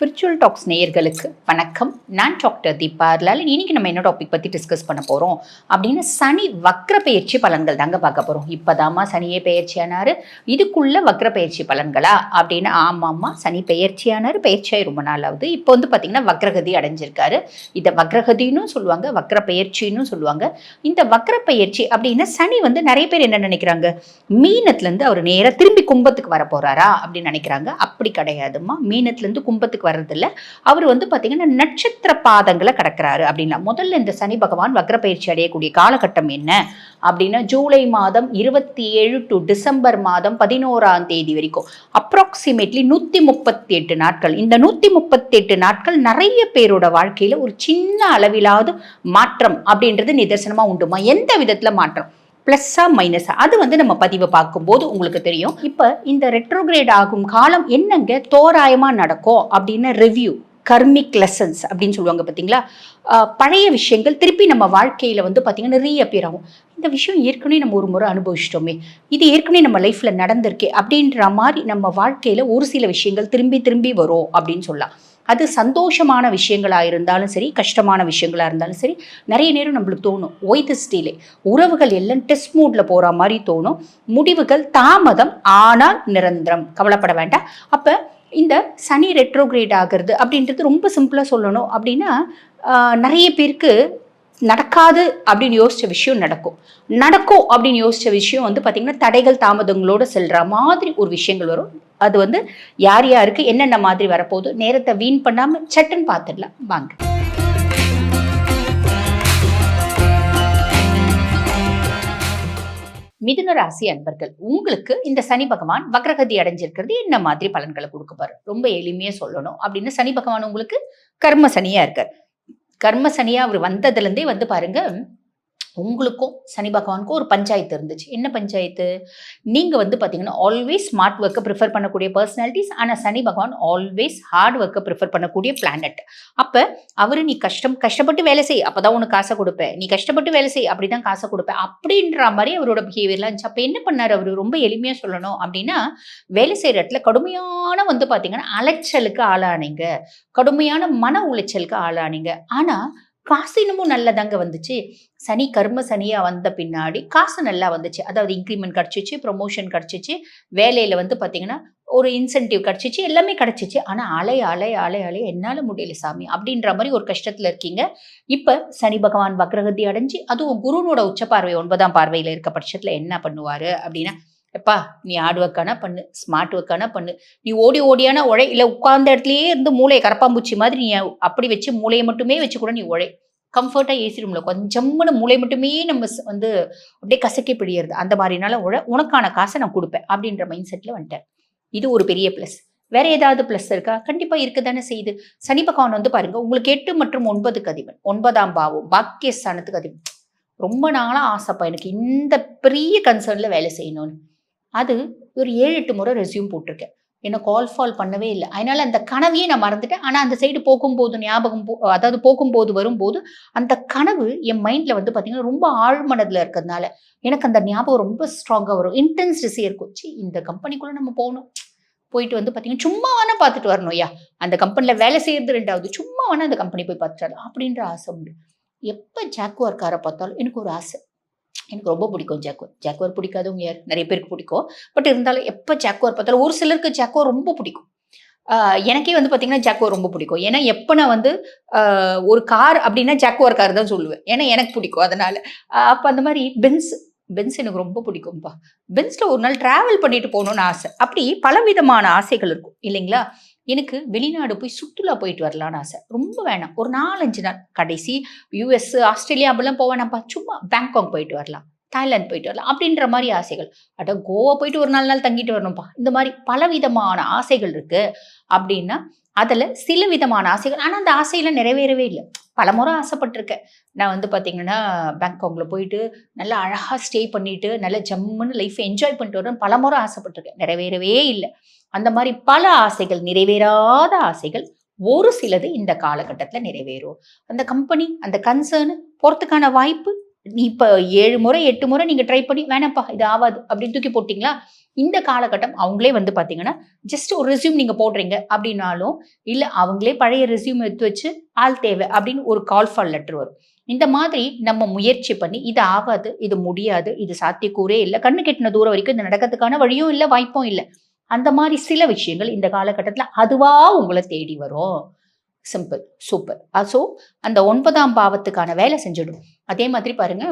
Spiritual tax நேயர்களுக்கு வணக்கம். நான் டாக்டர் தீபா லாலன். இன்னைக்கு நம்ம என்ன டாபிக் பற்றி டிஸ்கஸ் பண்ண போகிறோம் அப்படின்னு சனி வக்ர பயிற்சி பலன்கள் தாங்க பார்க்க போகிறோம். இப்போதாம்மா சனியே பயிற்சியானார், இதுக்குள்ள வக்ர பயிற்சி பலன்களா அப்படின்னு. ஆமாம்மா, சனி பயிற்சியானார், பயிற்சியாகி ரொம்ப நாள் ஆகுது. இப்போ வந்து பார்த்தீங்கன்னா வக்ரகதி அடைஞ்சிருக்காரு. இதை வக்ரகதின்னு சொல்லுவாங்க, வக்ர பயிற்சின்னு சொல்லுவாங்க. இந்த வக்ர பயிற்சி அப்படின்னு சனி வந்து நிறைய பேர் என்ன நினைக்கிறாங்க, மீனத்துலேருந்து அவர் நேராக திரும்பி கும்பத்துக்கு வர போகிறாரா அப்படின்னு நினைக்கிறாங்க. அப்படி கிடையாதுமா. மீனத்துலேருந்து கும்பத்துக்கு வர்றதில்ல. அவர் வந்து பார்த்தீங்கன்னா நட்சத்திர பாதங்களை கடக்கிறாரு அப்படின்னா. முதல்ல இந்த சனி பகவான் வக்ர பயிற்சி அடையக்கூடிய காலகட்டம் என்ன அப்படின்னா, ஜூலை மாதம் 27 டு டிசம்பர் மாதம் 11ஆம் தேதி வரைக்கும் அப்ராக்சிமேட்லி 138 நாட்கள். இந்த 138 நாட்கள் நிறைய பேரோட வாழ்க்கையில ஒரு சின்ன அளவிலாவது மாற்றம் அப்படின்றது நிதர்சனமா உண்டுமா. எந்த விதத்துல மாற்றம், பிளஸ்ஸா மைனஸா, அது வந்து நம்ம பதிவை பார்க்கும்போது உங்களுக்கு தெரியும். இப்போ இந்த ரெட்ரோகிரேட் ஆகும் காலம் என்னங்க தோராயமா நடக்கும் அப்படின்னு ரிவ்யூ, கர்மிக் லெசன்ஸ் அப்படின்னு சொல்லுவாங்க பார்த்தீங்களா. பழைய விஷயங்கள் திருப்பி நம்ம வாழ்க்கையில் வந்து பார்த்தீங்கன்னா நிறைய பேர் ஆகும். இந்த விஷயம் ஏற்கனவே நம்ம ஒரு முறை அனுபவிச்சிட்டோமே, இது ஏற்கனவே நம்ம லைஃப்பில் நடந்திருக்கே அப்படின்ற மாதிரி நம்ம வாழ்க்கையில் ஒரு சில விஷயங்கள் திரும்பி திரும்பி வரும் அப்படின்னு சொல்லலாம். அது சந்தோஷமான விஷயங்களாக இருந்தாலும் சரி, கஷ்டமான விஷயங்களாக இருந்தாலும் சரி, நிறைய நேரம் நம்மளுக்கு தோணும் ஒய் திஸ் டிலே. உறவுகள் எல்லாம் டெஸ்ட் மூடில் போகிற மாதிரி தோணும். முடிவுகள் தாமதம் ஆனால் நிரந்தரம். கவலைப்பட வேண்டாம். அப்போ இந்த சனி ரெட்ரோகிரேட் ஆகிறது அப்படின்றது ரொம்ப சிம்பிளாக சொல்லணும் அப்படின்னா, நிறைய பேருக்கு நடக்காது அப்படின்னு யோசிச்ச விஷயம் நடக்கும். நடக்கும் அப்படின்னு யோசிச்ச விஷயம் வந்து பார்த்தீங்கன்னா தடைகள் தாமதங்களோடு செல்ற மாதிரி ஒரு விஷயங்கள் வரும். அது வந்து யார் யாருக்கு என்னென்ன மாதிரி வரப்போகுது, நேரத்தை வீண் பண்ணாம சட்டுன்னு பார்த்துடலாம் வாங்க. மிதுன ராசி அன்பர்கள், உங்களுக்கு இந்த சனி பகவான் வக்ரகதி அடைஞ்சிருக்கிறது என்ன மாதிரி பலன்களை கொடுக்க ரொம்ப எளிமையா சொல்லணும் அப்படின்னு, சனி பகவான் உங்களுக்கு கர்ம சனியா இருக்கார். கர்ம சனியா அவர் வந்ததுல இருந்தே வந்து பாருங்க, உங்களுக்கும் சனி பகவானுக்கும் ஒரு பஞ்சாயத்து இருந்துச்சு. என்ன பஞ்சாயத்து? நீங்க வந்து பாத்தீங்கன்னா ஆல்வேஸ் ஸ்மார்ட் ஒர்க்கை ப்ரிஃபர் பண்ணக்கூடிய பர்சனாலிட்டிஸ். ஆனா சனி பகவான் ஆல்வேஸ் ஹார்ட் ஒர்க்கை ப்ரிஃபர் பண்ணக்கூடிய பிளானட். அப்ப அவரு நீ கஷ்டப்பட்டு வேலை செய், அப்பதான் உனக்கு காசை கொடுப்பேன், நீ கஷ்டப்பட்டு வேலை செய், அப்படிதான் காசை கொடுப்பேன் அப்படின்ற மாதிரி அவரோட பிஹேவியர்லாம் இருந்துச்சு. அப்ப என்ன பண்ணாரு அவரு? ரொம்ப எளிமையா சொல்லணும் அப்படின்னா, வேலை செய்யற இடத்துல கடுமையான வந்து பாத்தீங்கன்னா அலைச்சலுக்கு ஆளானீங்க, கடுமையான மன உளைச்சலுக்கு ஆளானீங்க. ஆனா காசு இன்னமும் நல்லதாங்க வந்துச்சு. சனி கர்ம சனியா வந்த பின்னாடி காசு நல்லா வந்துச்சு. அதாவது இன்க்ரிமெண்ட் கிடைச்சிச்சு, ப்ரொமோஷன் கிடைச்சிச்சு, வேலையில வந்து பாத்தீங்கன்னா ஒரு இன்சென்டிவ் கிடைச்சிச்சு, எல்லாமே கிடைச்சிச்சு. ஆனா அலை என்னால முடியல சாமி அப்படின்ற மாதிரி ஒரு கஷ்டத்துல இருக்கீங்க. இப்ப சனி பகவான் வக்ரகதி அடைஞ்சு, அதுவும் குருனோட உச்ச பார்வை 9ஆம் பார்வையில இருக்க பட்சத்துல என்ன பண்ணுவாரு அப்படின்னா, எப்பா நீ ஹார்ட் ஒர்க்கானா பண்ணு, ஸ்மார்ட் ஒர்க்கானா பண்ணு, நீ ஓடியானா உழை, இல்லை உட்கார்ந்த இடத்துலயே இருந்து மூளையை கரப்பாம்பூச்சி மாதிரி நீ அப்படி வச்சு மூளையை மட்டுமே வச்சு கூட நீ உழை. கம்ஃபர்ட்டா ஏசி ரூம்ல கொஞ்சம்னு மூளை மட்டுமே நம்ம வந்து அப்படியே கசக்கி பிடிக்கிறது, அந்த மாதிரினால உனக்கான காசை நான் கொடுப்பேன் அப்படின்ற மைண்ட் செட்ல வந்துட்டேன். இது ஒரு பெரிய பிளஸ். வேற ஏதாவது பிளஸ் இருக்கா? கண்டிப்பா இருக்குதானே செய்யுது. சனி பகவான் வந்து பாருங்க, உங்களுக்கு 8 மற்றும் 9க்கு அதிபன், 9ஆம் பாவம் பாக்கியஸ்தானத்துக்கு அதிபன். ரொம்ப நாளா ஆசைப்பா எனக்கு இந்த பெரிய கன்சர்ன்ல வேலை செய்யணும்னு. அது ஒரு 7-8 முறை ரெஸ்யூம் போட்டிருக்கேன். என்ன கால் ஃபால் பண்ணவே இல்லை. அதனால அந்த கனவையே நான் மறந்துட்டேன். ஆனா அந்த சைடு போகும்போது அதாவது போகும்போது வரும்போது அந்த கனவு என் மைண்ட்ல வந்து பாத்தீங்கன்னா ரொம்ப ஆழ்மனதுல இருக்கிறதுனால எனக்கு அந்த ஞாபகம் ரொம்ப ஸ்ட்ராங்கா வரும். இன்டென்சிட்டிஸே இருக்கும். இந்த கம்பெனிக்குள்ள நம்ம போகணும், போயிட்டு வந்து பாத்தீங்கன்னா சும்மா வேணா பார்த்துட்டு வரணும். அந்த கம்பெனில வேலை செய்யறது 2வது, சும்மா வேணா அந்த கம்பெனி போய் பார்த்துட்டு வரலாம் அப்படின்ற ஆசை உண்டு. எப்ப ஜாக்குவார் காரை பார்த்தாலும் எனக்கு ஒரு ஆசை. எனக்கு ரொம்ப பிடிக்கும் ஜாக்குவார். ஜாக்குவார் பிடிக்காதவங்க யார்? நிறைய பேருக்கு பிடிக்கும். பட் இருந்தாலும் எப்போ ஜாக்குவார் பார்த்தாலும், ஒரு சிலருக்கு ஜாக்குவார் ரொம்ப பிடிக்கும். எனக்கே வந்து பார்த்தீங்கன்னா ஜாக்குவார் ரொம்ப பிடிக்கும். ஏன்னா எப்போ நான் வந்து ஒரு கார் அப்படின்னா ஜாக்குவார் கார் தான் சொல்லுவேன். ஏன்னா எனக்கு பிடிக்கும் அதனால. அப்போ அந்த மாதிரி பென்ஸ் எனக்கு ரொம்ப பிடிக்கும்ப்பா. பென்ஸ்ல ஒரு நாள் டிராவல் பண்ணிட்டு போகணும்னு ஆசை. அப்படி பலவிதமான ஆசைகள் இருக்கும் இல்லைங்களா. எனக்கு வெளிநாடு போய் சுற்றுலா போயிட்டு வரலான்னு ஆசை. ரொம்ப வேணாம், ஒரு 4-5 நாள், கடைசி யுஎஸ், ஆஸ்திரேலியா அப்படிலாம் போவேனாப்பா, சும்மா பேங்காக் போயிட்டு வரலாம், தாய்லாந்து போயிட்டு வரலாம் அப்படின்ற மாதிரி ஆசைகள். கோவா போயிட்டு ஒரு 4 நாள் தங்கிட்டு வரணும்ப்பா. இந்த மாதிரி பலவிதமான ஆசைகள் இருக்கு அப்படின்னா, அதில் சில விதமான ஆசைகள். ஆனால் அந்த ஆசையெல்லாம் நிறைவேறவே இல்லை. பலமுறை ஆசைப்பட்டிருக்கேன். நான் வந்து பார்த்தீங்கன்னா பேங்காக்ல போயிட்டு நல்லா அழகாக ஸ்டே பண்ணிட்டு நல்லா ஜம்முன்னு லைஃப்பை என்ஜாய் பண்ணிட்டு வரேன் பலமுறை ஆசைப்பட்டிருக்கேன். நிறைவேறவே இல்லை. அந்த மாதிரி பல ஆசைகள், நிறைவேறாத ஆசைகள் ஒரு சிலது இந்த காலகட்டத்தில் நிறைவேறும். அந்த கம்பெனி, அந்த கன்சர்ன் போறதுக்கான வாய்ப்பு நீ இப்ப 7 முறை 8 முறை நீங்க ட்ரை பண்ணி வேணாம்ப்பா இது ஆவாது அப்படின்னு தூக்கி போட்டீங்களா, இந்த காலகட்டம் அவங்களே வந்து பார்த்தீங்கன்னா, ஜஸ்ட் ஒரு ரெஸ்யூம் நீங்க போடுறீங்க அப்படின்னாலும், இல்ல அவங்களே பழைய ரெஸ்யூம் எடுத்து வச்சு ஆள் தேவை அப்படின்னு ஒரு கால் ஃபார் லெட்டர் வரும். இந்த மாதிரி நம்ம முயற்சி பண்ணி இது ஆவாது, இது முடியாது, இது சாத்தியக்கூறே இல்ல. கண்ணு கெட்டின தூரம் வரைக்கும் இது நடக்கிறதுக்கான வழியும் இல்ல, வாய்ப்பும் இல்ல. அந்த மாரி சில விஷயங்கள் இந்த காலகட்டத்தில அதுவா உங்கள தேடி வரும். சிம்பிள். சூப்பர். ஸோ அந்த 9ஆம் பாவத்துக்கான வேலை செஞ்சிடும். அதே மாதிரி பாருங்க,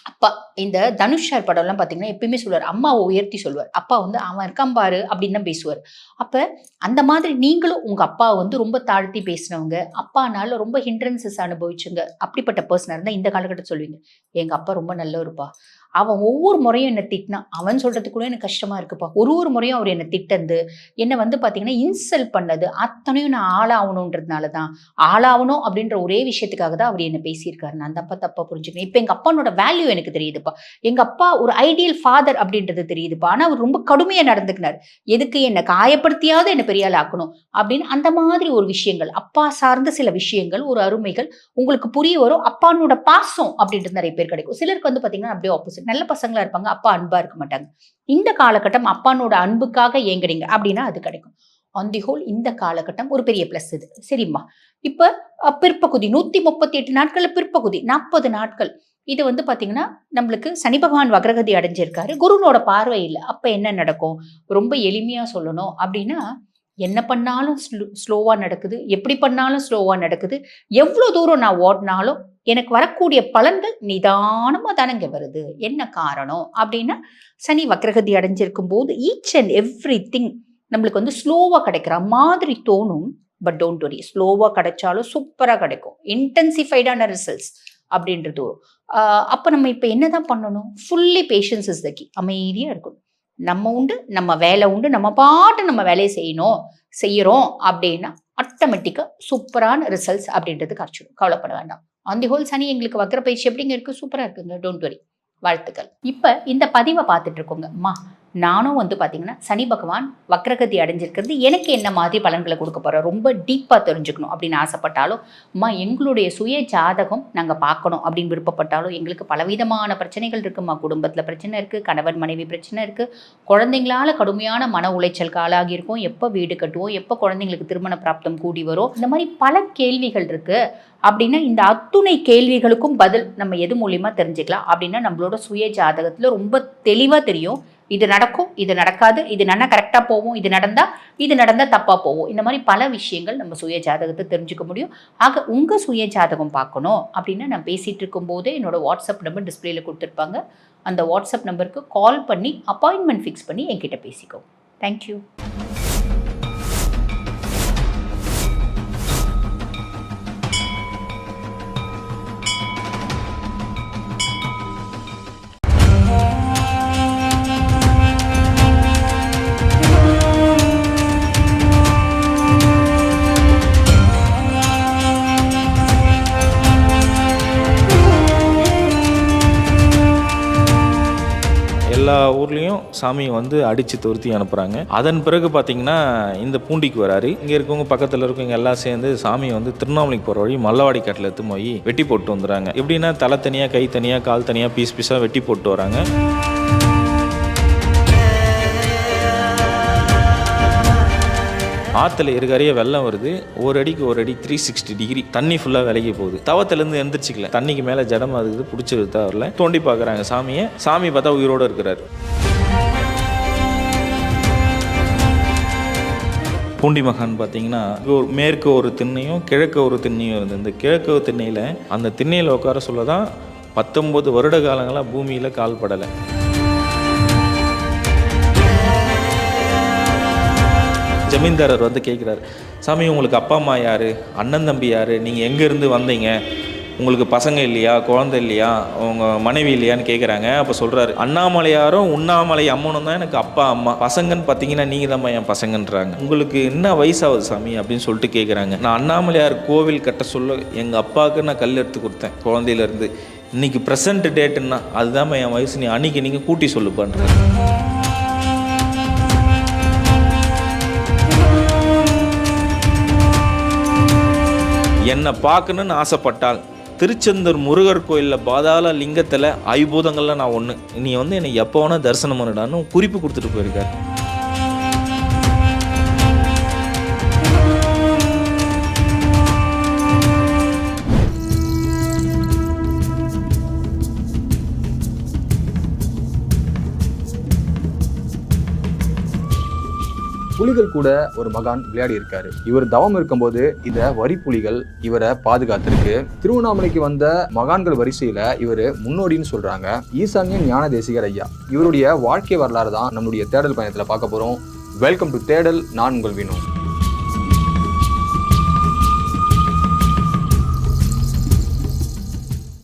அப்பா இந்த தனுஷ் சார் படம்லாம் பார்த்தீங்கன்னா, எப்பயுமே சொல்லுவாரு. அம்மாவ உயர்த்தி சொல்லுவாரு. அப்பா வந்து அவன் இருக்கான் பாரு அப்படின்னு தான் பேசுவாரு. அப்ப அந்த மாதிரி நீங்களும் உங்க அப்பாவ வந்து ரொம்ப தாழ்த்தி பேசினவங்க, அப்பானால ரொம்ப ஹிண்ட்ரன்ஸஸ் அனுபவிச்சவங்க, அப்படிப்பட்ட பெர்சனா இருந்தா இந்த காலகட்டத்துல சொல்லுவீங்க. எங்க அப்பா ரொம்ப நல்லவருப்பா. அவன் ஒவ்வொரு முறையும் என்ன திட்டினா, அவன் சொல்றது கூட எனக்கு கஷ்டமா இருக்குப்பா. ஒரு முறையும் அவர் என்ன திட்டந்து, என்ன வந்து பார்த்தீங்கன்னா, இன்சல்ட் பண்ணது அத்தனையும் நான் ஆளாகணுன்றதுனால தான். ஆளாகணும் அப்படின்ற ஒரே விஷயத்துக்காக தான் அவர் என்ன பேசியிருக்காரு. நான் தப்பா தப்பா புரிஞ்சுக்கிறேன். இப்ப எங்க அப்பானோட வேல்யூ எனக்கு தெரியுதுப்பா. எங்க அப்பா ஒரு ஐடியல் ஃபாதர் அப்படின்றது தெரியுதுப்பா. ஆனா அவர் ரொம்ப கடுமையா நடந்துக்கினாரு. எதுக்கு என்ன காயப்படுத்தியாவது என்ன பெரிய ஆள் ஆக்கணும் அப்படின்னு அந்த மாதிரி ஒரு விஷயங்கள், அப்பா சார்ந்த சில விஷயங்கள், ஒரு அருமைகள் உங்களுக்கு புரிய வரும். அப்பானோட பாசம் அப்படின்றது நிறைய பேர் கிடைக்கும். சிலருக்கு வந்து பார்த்தீங்கன்னா, அப்படியே ஆப்போசிட். நல்ல பசங்களா இருப்பாங்க. அப்பா அன்பா இருக்க மாட்டாங்க. இந்த காலகட்டம் அப்பானோட அன்புக்காக ஏங்குறீங்க அப்படின்னா அது கிடைக்கும். ஆன் தி ஹோல் இந்த காலகட்டம் ஒரு பெரிய பிளஸ் இது. சரிம்மா. இப்ப பிற்பகுதி 138 நாட்கள்ல பிற்பகுதி 40 நாட்கள். இது வந்து பாத்தீங்கன்னா, நம்மளுக்கு சனி பகவான் வக்ரகதி அடைஞ்சிருக்காரு. குருனோட பார்வை இல்ல. அப்ப என்ன நடக்கும்? ரொம்ப எளிமையா சொல்லணும் அப்படின்னா, என்ன பண்ணாலும் ஸ்லோவா நடக்குது. எப்படி பண்ணாலும் ஸ்லோவா நடக்குது. எவ்வளோ தூரம் நான் ஓடுனாலும் எனக்கு வரக்கூடிய பலன்கள் நிதானமா தானங்க வருது. என்ன காரணம் அப்படின்னா, சனி வக்ரகதி அடைஞ்சிருக்கும் போது ஈச் அண்ட் எவ்ரிதிங் நம்மளுக்கு வந்து ஸ்லோவா கிடைக்கிற மாதிரி தோணும். But don't worry. ஸ்லோவா கிடைச்சாலும் சூப்பரா கிடைக்கும். இன்டென்சிஃபைடான ரிசல்ட்ஸ் அப்படின்றது வரும். அப்ப நம்ம இப்ப என்னதான் பண்ணணும்? Fully patience is the key. அமைதியா இருக்கணும். நம்ம உண்டு, நம்ம வேலை உண்டு, நம்ம பாட்டு நம்ம வேலையை செய்யறோம் அப்படின்னா ஆட்டோமேட்டிக்கா சூப்பரான ரிசல்ட்ஸ் அப்படின்றது கிடைச்சிடும். கவலைப்பட வேண்டாம். ஆன் தி ஹோல் சனி எங்களுக்கு வக்ர பயிற்சி எப்படிங்க இருக்கு? சூப்பரா இருக்குங்க. Don't worry. வாழ்த்துக்கள். இப்ப இந்த பதிவை பார்த்துட்டு இருக்கோங்க. அம்மா நானும் வந்து பாத்தீங்கன்னா, சனி பகவான் வக்ரகதி அடைஞ்சிருக்கிறது எனக்கு என்ன மாதிரி பலன்களை கொடுக்க போறோம், ரொம்ப டீப்பா தெரிஞ்சுக்கணும் அப்படின்னு ஆசைப்பட்டாலும், அம்மா எங்களுடைய சுய ஜாதகம் நாங்க பார்க்கணும் அப்படின்னு விருப்பப்பட்டாலும், எங்களுக்கு பலவிதமான பிரச்சனைகள் இருக்குமா. குடும்பத்துல பிரச்சனை இருக்கு, கணவன் மனைவி பிரச்சனை இருக்கு, குழந்தைங்களால கடுமையான மன உளைச்சலுக்கு ஆளாகி இருக்கும், எப்ப வீடு கட்டுவோம், எப்ப குழந்தைங்களுக்கு திருமண பிராப்தம் கூடி வரும், இந்த மாதிரி பல கேள்விகள் இருக்கு. அப்படின்னா இந்த அத்துணை கேள்விகளுக்கும் பதில் நம்ம எது மூலியமா தெரிஞ்சுக்கலாம் அப்படின்னா, நம்மளோட சுய ஜாதகத்துல ரொம்ப தெளிவா தெரியும். இது நடக்கும், இது நடக்காது, இது நல்லா கரெக்டா போகும், இது நடந்தா தப்பா போகும். இந்த மாதிரி பல விஷயங்கள் நம்ம சுய ஜாதகத்தை தெரிஞ்சுக்க முடியும். ஆக உங்க சுய ஜாதகம் பார்க்கணும் அப்படின்னா, நான் பேசிட்டு இருக்கும் போதே என்னோட வாட்ஸ்அப் நம்பர் டிஸ்பிளேல கொடுத்துருப்பாங்க. அந்த வாட்ஸ்அப் நம்பருக்கு கால் பண்ணி அப்பாயின்மெண்ட் ஃபிக்ஸ் பண்ணி என்கிட்ட பேசிக்கோ. தேங்க்யூ. எல்லா ஊர்லேயும் சாமியை வந்து அடித்து துருத்தி அனுப்புகிறாங்க. அதன் பிறகு பார்த்தீங்கன்னா இந்த பூண்டிக்கு வராரு. இங்கே இருக்கவங்க பக்கத்தில் இருக்கவங்க எல்லாம் சேர்ந்து சாமியை வந்து திருவண்ணாமலைக்கு போகிற வழி மல்லவாடி காட்டில் எடுத்து போய் வெட்டி போட்டு வந்துடுறாங்க. எப்படின்னா தலை தனியாக, கை தனியாக, கால் தனியாக, பீஸ் பீஸாக வெட்டி போட்டு வராங்க. ஆற்றுல இருக்கறைய வெள்ளம் வருது. ஒரு அடிக்கு ஒரு அடி 360 டிகிரி தண்ணி ஃபுல்லாக விலகி போகுது. தவத்திலேருந்து எந்திரிச்சிக்கல. தண்ணிக்கு மேலே ஜடம் அதுக்கு பிடிச்சது தவறல. தோண்டி பார்க்குறாங்க சாமியை. சாமி பார்த்தா உயிரோடு இருக்கிறாரு. பூண்டி மகான் பார்த்தீங்கன்னா மேற்கு ஒரு திண்ணையும் கிழக்கு ஒரு திண்ணையும் இருந்தது. இந்த கிழக்கு திண்ணையில் அந்த திண்ணையில் உட்கார சொல்ல தான் 19 வருட காலங்களாக பூமியில் கால் படலை. ஜமீன்தாரர் வந்து கேட்குறாரு, சாமி உங்களுக்கு அப்பா அம்மா யார், அண்ணன் தம்பி யார், நீங்கள் எங்கேருந்து வந்தீங்க, உங்களுக்கு பசங்க இல்லையா, குழந்தை இல்லையா, உங்கள் மனைவி இல்லையான்னு கேட்குறாங்க. அப்போ சொல்கிறாரு, அண்ணாமலையாரும் உண்ணாமலை அம்மனும் தான் எனக்கு அப்பா அம்மா, பசங்கன்னு பார்த்தீங்கன்னா நீங்கள் தான் என் பசங்கன்றாங்க. உங்களுக்கு என்ன வயசாகுது சாமி அப்படின்னு சொல்லிட்டு கேட்குறாங்க. நான் அண்ணாமலையார் கோவில் கட்ட சொல்ல எங்கள் அப்பாவுக்கு நான் கல் எடுத்து கொடுத்தேன் குழந்தையிலேருந்து. இன்றைக்கி ப்ரெசன்ட் டேட்டுன்னா அதுதான் என் வயசு, நீ அன்றைக்கி நீங்கள் கூட்டி சொல்லு பண்ணுறேன். என்னை பார்க்கணுன்னு ஆசைப்பட்டால் திருச்செந்தூர் முருகர் கோயிலில் பாதாள லிங்கத்தில் ஐபூதங்களில் நான் ஒன்று, நீ வந்து என்னை எப்போ வேணால் தரிசனம் பண்ணிடான்னு குறிப்பு கொடுத்துட்டு போயிருக்காரு. புலிகள் கூட ஒரு மகான் விளையாடி இருக்காரு. இவர் தவம் இருக்கும்போது இந்த வரி புலிகள் இவரை பாதுகாத்திருக்கு. திருவண்ணாமலைக்கு வந்த மகான்கள் வரிசையில இவர் முன்னோடின்னு சொல்றாங்க. ஈசான்ய ஞான தேசிகர் ஐயா. இவருடைய வாழ்க்கை வரலாறு தான் நம்மளுடைய தேடல் பயணத்துல பார்க்க போறோம். வெல்கம் டு தேடல். நான் உங்கள் வினோ.